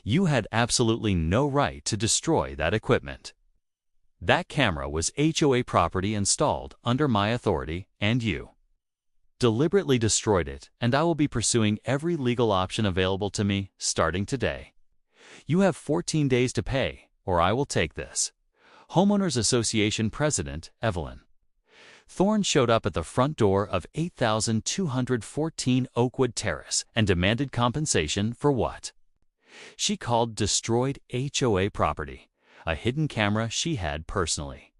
You had absolutely no right to destroy that equipment. That camera was HOA property installed under my authority, and you deliberately destroyed it, and I will be pursuing every legal option available to me starting today. You have 14 days to pay, or I will take this. Homeowners Association President Evelyn Thorne showed up at the front door of 8214 Oakwood Terrace and demanded compensation for what she called destroyed HOA property, a hidden camera she had personally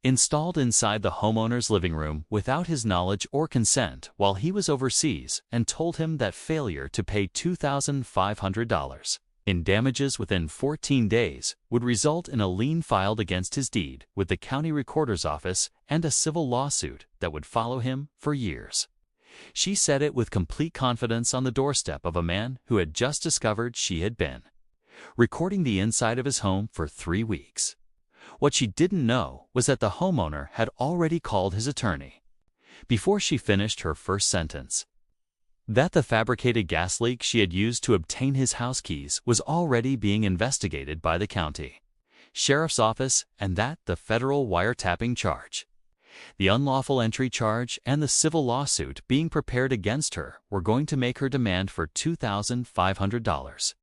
installed inside the homeowner's living room without his knowledge or consent while he was overseas, and told him that failure to pay $2,500 in damages within 14 days would result in a lien filed against his deed with the county recorder's office and a civil lawsuit that would follow him for years. She said it with complete confidence on the doorstep of a man who had just discovered she had been recording the inside of his home for 3 weeks. What she didn't know was that the homeowner had already called his attorney before she finished her first sentence. That the fabricated gas leak she had used to obtain his house keys was already being investigated by the county sheriff's office, and that the federal wiretapping charge, the unlawful entry charge, and the civil lawsuit being prepared against her were going to make her demand for $2,500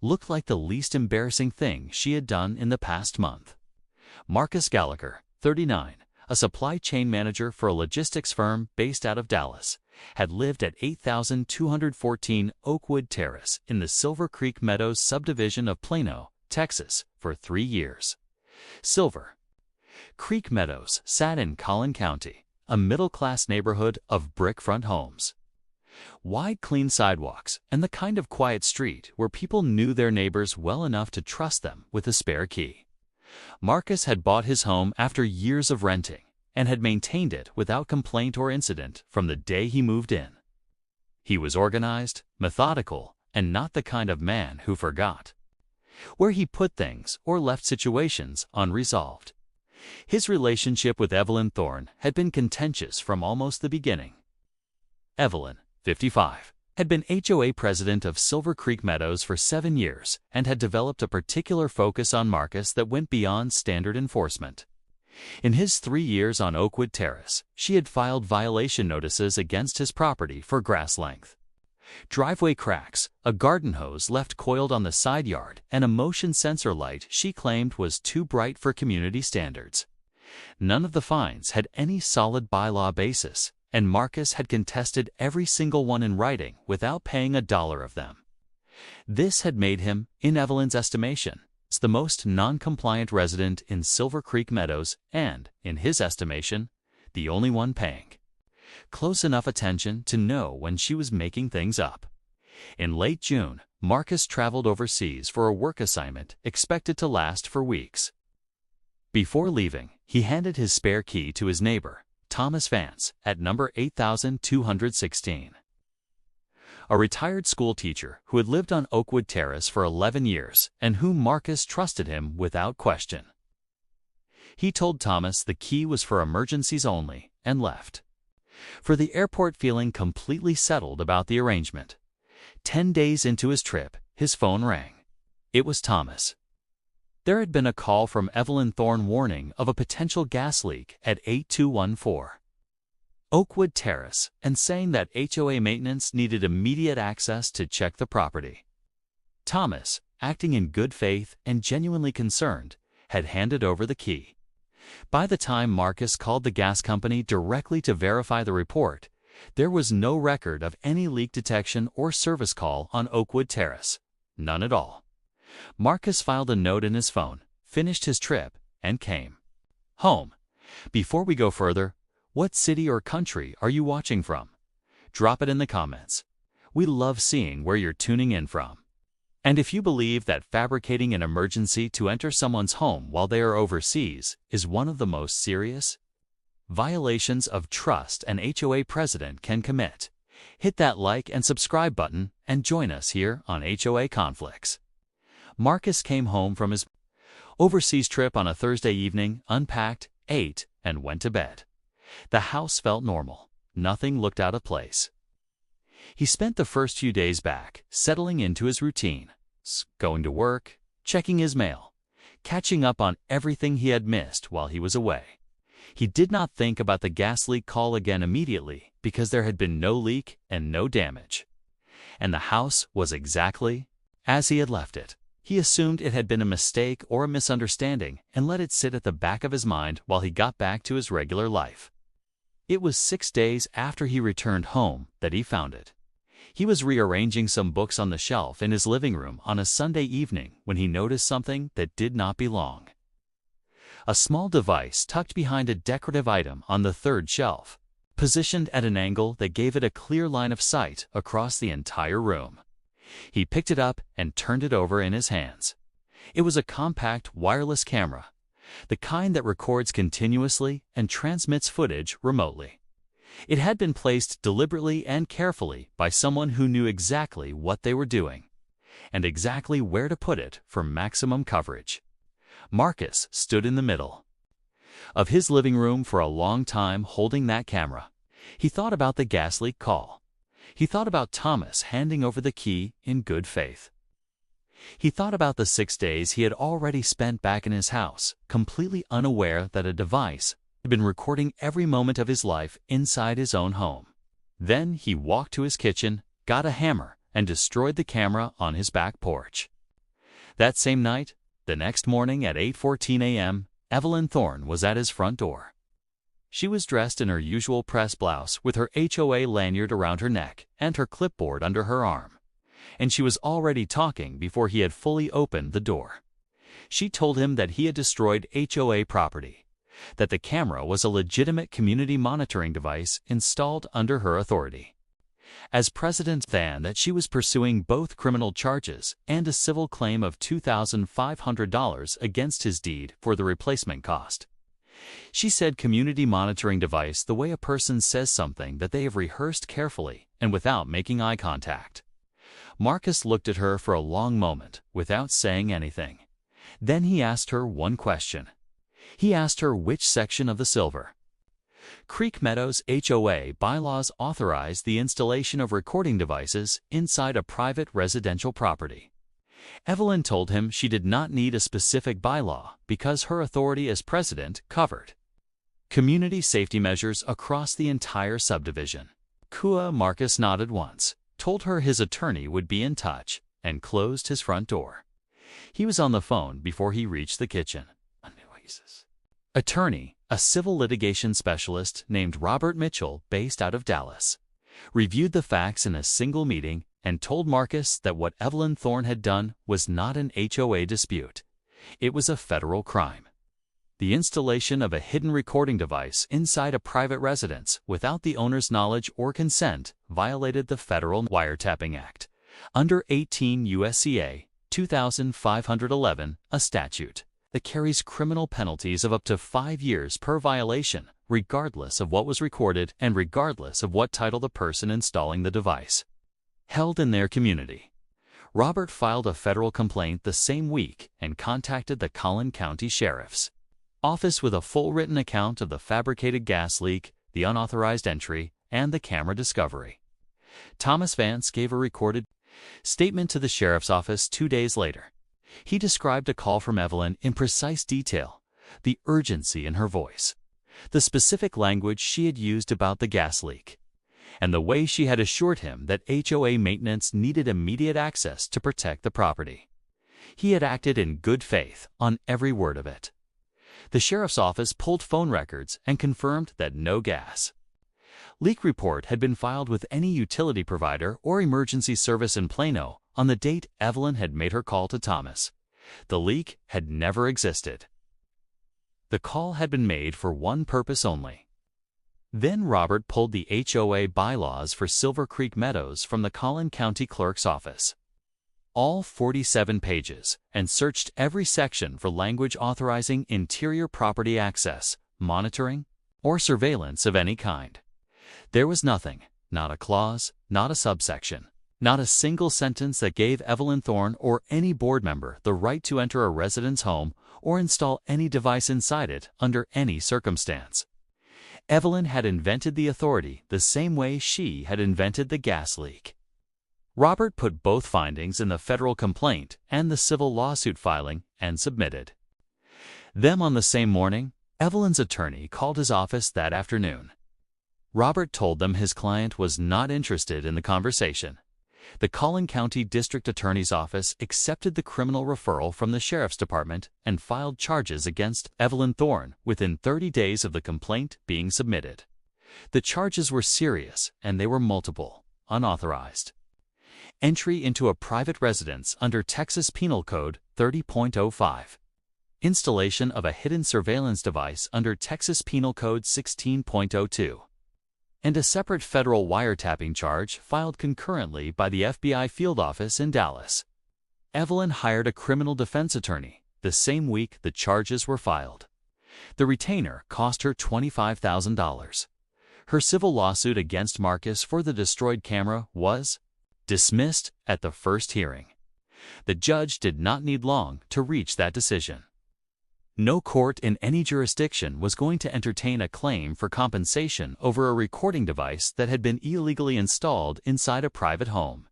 look like the least embarrassing thing she had done in the past month. Marcus Gallagher, 39, a supply chain manager for a logistics firm based out of Dallas, had lived at 8214 Oakwood Terrace in the Silver Creek Meadows subdivision of Plano, Texas, for 3 years. Silver Creek Meadows sat in Collin County, a middle-class neighborhood of brick-front homes, wide, clean sidewalks, and the kind of quiet street where people knew their neighbors well enough to trust them with a spare key. Marcus had bought his home after years of renting and had maintained it without complaint or incident from the day he moved in. He was organized, methodical, and not the kind of man who forgot where he put things or left situations unresolved. His relationship with Evelyn Thorne had been contentious from almost the beginning. Evelyn, 55, had been HOA president of Silver Creek Meadows for 7 years and had developed a particular focus on Marcus that went beyond standard enforcement. In his 3 years on Oakwood Terrace, she had filed violation notices against his property for grass length, driveway cracks, a garden hose left coiled on the side yard, and a motion sensor light she claimed was too bright for community standards. None of the fines had any solid bylaw basis, and Marcus had contested every single one in writing without paying $1 of them. This had made him, in Evelyn's estimation, the most non-compliant resident in Silver Creek Meadows and, in his estimation, the only one paying close enough attention to know when she was making things up. In late June, Marcus traveled overseas for a work assignment expected to last for weeks. Before leaving, he handed his spare key to his neighbor, Thomas Vance, at number 8216. A retired school teacher who had lived on Oakwood Terrace for 11 years and whom Marcus trusted him without question. He told Thomas the key was for emergencies only and left. For the airport, feeling completely settled about the arrangement. 10 days into his trip, his phone rang. It was Thomas. There had been a call from Evelyn Thorne warning of a potential gas leak at 8214 Oakwood Terrace and saying that HOA maintenance needed immediate access to check the property. Thomas, acting in good faith and genuinely concerned, had handed over the key. By the time Marcus called the gas company directly to verify the report, there was no record of any leak detection or service call on Oakwood Terrace. None at all. Marcus filed a note in his phone, finished his trip, and came home. Before we go further, what city or country are you watching from? Drop it in the comments. We love seeing where you're tuning in from. And if you believe that fabricating an emergency to enter someone's home while they are overseas is one of the most serious violations of trust an HOA president can commit, hit that like and subscribe button and join us here on HOA Conflicts. Marcus came home from his overseas trip on a Thursday evening, unpacked, ate, and went to bed. The house felt normal. Nothing looked out of place. He spent the first few days back, settling into his routine. going to work, checking his mail, catching up on everything he had missed while he was away. He did not think about the gas leak call again immediately because there had been no leak and no damage. And the house was exactly as he had left it. He assumed it had been a mistake or a misunderstanding and let it sit at the back of his mind while he got back to his regular life. It was 6 days after he returned home that he found it. He was rearranging some books on the shelf in his living room on a Sunday evening when he noticed something that did not belong. A small device tucked behind a decorative item on the third shelf, positioned at an angle that gave it a clear line of sight across the entire room. He picked it up and turned it over in his hands. It was a compact wireless camera, the kind that records continuously and transmits footage remotely. It had been placed deliberately and carefully by someone who knew exactly what they were doing, and exactly where to put it for maximum coverage. Marcus stood in the middle of his living room for a long time holding that camera. He thought about the gas leak call. He thought about Thomas handing over the key in good faith. He thought about the 6 days he had already spent back in his house, completely unaware that a device had been recording every moment of his life inside his own home. Then he walked to his kitchen, got a hammer, and destroyed the camera on his back porch. That same night, the next morning at 8:14 a.m., Evelyn Thorne was at his front door. She was dressed in her usual press blouse with her HOA lanyard around her neck and her clipboard under her arm. And she was already talking before he had fully opened the door. She told him that he had destroyed HOA property, that the camera was a legitimate community monitoring device installed under her authority. As president, that she was pursuing both criminal charges and a civil claim of $2,500 against his deed for the replacement cost. She said community monitoring device the way a person says something that they have rehearsed carefully and without making eye contact. Marcus looked at her for a long moment without saying anything. Then he asked her one question. He asked her which section of the Silver Creek Meadows HOA bylaws authorize the installation of recording devices inside a private residential property. Evelyn told him she did not need a specific bylaw because her authority as president covered community safety measures across the entire subdivision. Marcus nodded once, told her his attorney would be in touch, and closed his front door. He was on the phone before he reached the kitchen. Attorney, a civil litigation specialist named Robert Mitchell based out of Dallas, reviewed the facts in a single meeting and told Marcus that what Evelyn Thorne had done was not an HOA dispute. It was a federal crime. The installation of a hidden recording device inside a private residence without the owner's knowledge or consent violated the Federal Wiretapping Act, under 18 U.S.C.A. 2511, a statute that carries criminal penalties of up to 5 years per violation, regardless of what was recorded and regardless of what title the person installing the device held in their community. Robert filed a federal complaint the same week and contacted the Collin County Sheriff's Office with a full written account of the fabricated gas leak, the unauthorized entry, and the camera discovery. Thomas Vance gave a recorded statement to the sheriff's office 2 days later. He described a call from Evelyn in precise detail, the urgency in her voice, the specific language she had used about the gas leak, and the way she had assured him that HOA maintenance needed immediate access to protect the property. He had acted in good faith on every word of it. The sheriff's office pulled phone records and confirmed that no gas leak report had been filed with any utility provider or emergency service in Plano on the date Evelyn had made her call to Thomas. The leak had never existed. The call had been made for one purpose only. Then Robert pulled the HOA bylaws for Silver Creek Meadows from the Collin County Clerk's office, all 47 pages, and searched every section for language authorizing interior property access, monitoring, or surveillance of any kind. There was nothing, not a clause, not a subsection, not a single sentence that gave Evelyn Thorne or any board member the right to enter a resident's home or install any device inside it under any circumstance. Evelyn had invented the authority the same way she had invented the gas leak. Robert put both findings in the federal complaint and the civil lawsuit filing and submitted them on the same morning. Evelyn's attorney called his office that afternoon. Robert told them his client was not interested in the conversation. The Collin County District Attorney's Office accepted the criminal referral from the Sheriff's Department and filed charges against Evelyn Thorne within 30 days of the complaint being submitted. The charges were serious and they were multiple, unauthorized. Entry into a private residence under Texas Penal Code 30.05. Installation of a hidden surveillance device under Texas Penal Code 16.02. And a separate federal wiretapping charge filed concurrently by the FBI field office in Dallas. Evelyn hired a criminal defense attorney the same week the charges were filed. The retainer cost her $25,000. Her civil lawsuit against Marcus for the destroyed camera was dismissed at the first hearing. The judge did not need long to reach that decision. No court in any jurisdiction was going to entertain a claim for compensation over a recording device that had been illegally installed inside a private home.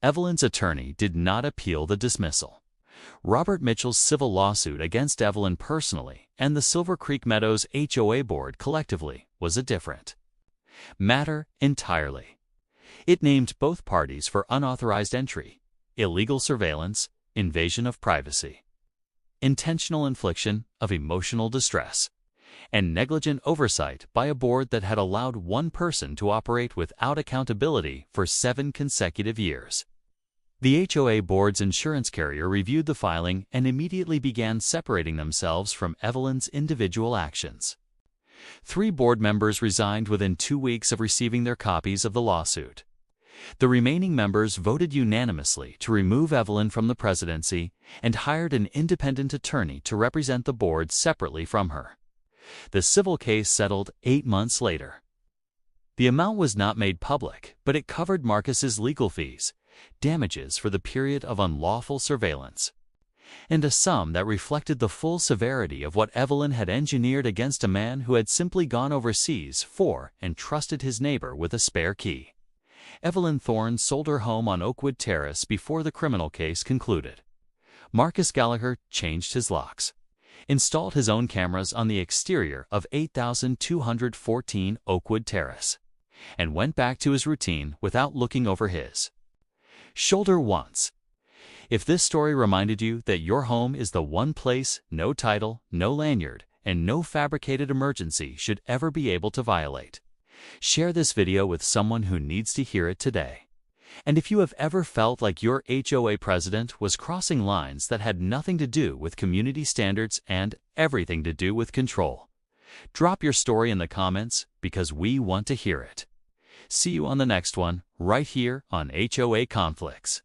Evelyn's attorney did not appeal the dismissal. Robert Mitchell's civil lawsuit against Evelyn personally and the Silver Creek Meadows HOA board collectively was a different matter entirely. It named both parties for unauthorized entry, illegal surveillance, invasion of privacy, intentional infliction of emotional distress, and negligent oversight by a board that had allowed one person to operate without accountability for 7 consecutive years. The HOA board's insurance carrier reviewed the filing and immediately began separating themselves from Evelyn's individual actions. 3 board members resigned within 2 weeks of receiving their copies of the lawsuit. The remaining members voted unanimously to remove Evelyn from the presidency and hired an independent attorney to represent the board separately from her. The civil case settled 8 months later. The amount was not made public, but it covered Marcus's legal fees, damages for the period of unlawful surveillance, and a sum that reflected the full severity of what Evelyn had engineered against a man who had simply gone overseas for and trusted his neighbor with a spare key. Evelyn Thorne sold her home on Oakwood Terrace before the criminal case concluded. Marcus Gallagher changed his locks, installed his own cameras on the exterior of 8214 Oakwood Terrace, and went back to his routine without looking over his shoulder once. If this story reminded you that your home is the one place no title, no lanyard, and no fabricated emergency should ever be able to violate, share this video with someone who needs to hear it today. And if you have ever felt like your HOA president was crossing lines that had nothing to do with community standards and everything to do with control, drop your story in the comments because we want to hear it. See you on the next one, right here on HOA Conflicts.